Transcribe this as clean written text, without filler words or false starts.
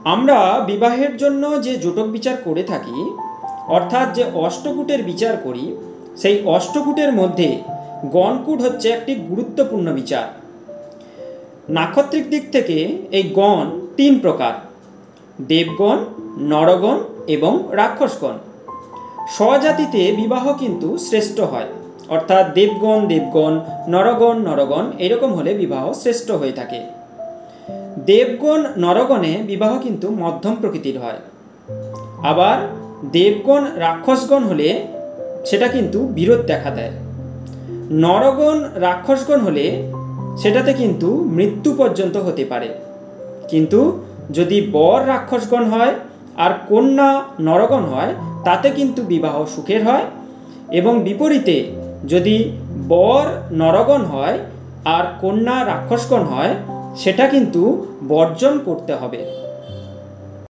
আমরা বিবাহের জন্য যে জোটক বিচার করে থাকি, অর্থাৎ যে অষ্টকূটের বিচার করি, সেই অষ্টকূটের মধ্যে গণকূট হচ্ছে একটি গুরুত্বপূর্ণ বিচার। নাক্ষত্রিক দিক থেকে এই গণ তিন প্রকার: দেবগণ, নরগণ এবং রাক্ষসগণ। স্বজাতিতে বিবাহ কিন্তু শ্রেষ্ঠ হয়, অর্থাৎ দেবগণ দেবগণ, নরগণ নরগণ, এরকম হলে বিবাহ শ্রেষ্ঠ হয়ে থাকে। দেবগণ নরগণে বিবাহ কিন্তু মধ্যম প্রকৃতির হয়। আবার দেবগণ রাক্ষসগণ হলে সেটা কিন্তু বিরোধ দেখা দেয়। নরগণ রাক্ষসগণ হলে সেটাতে কিন্তু মৃত্যু পর্যন্ত হতে পারে। কিন্তু যদি বর রাক্ষসগণ হয় আর কন্যা নরগণ হয়, তাতে কিন্তু বিবাহ সুখের হয়। এবং বিপরীতে যদি বর নরগণ হয় আর কন্যা রাক্ষসগণ হয়, সেটা কিন্তু বর্জন করতে হবে।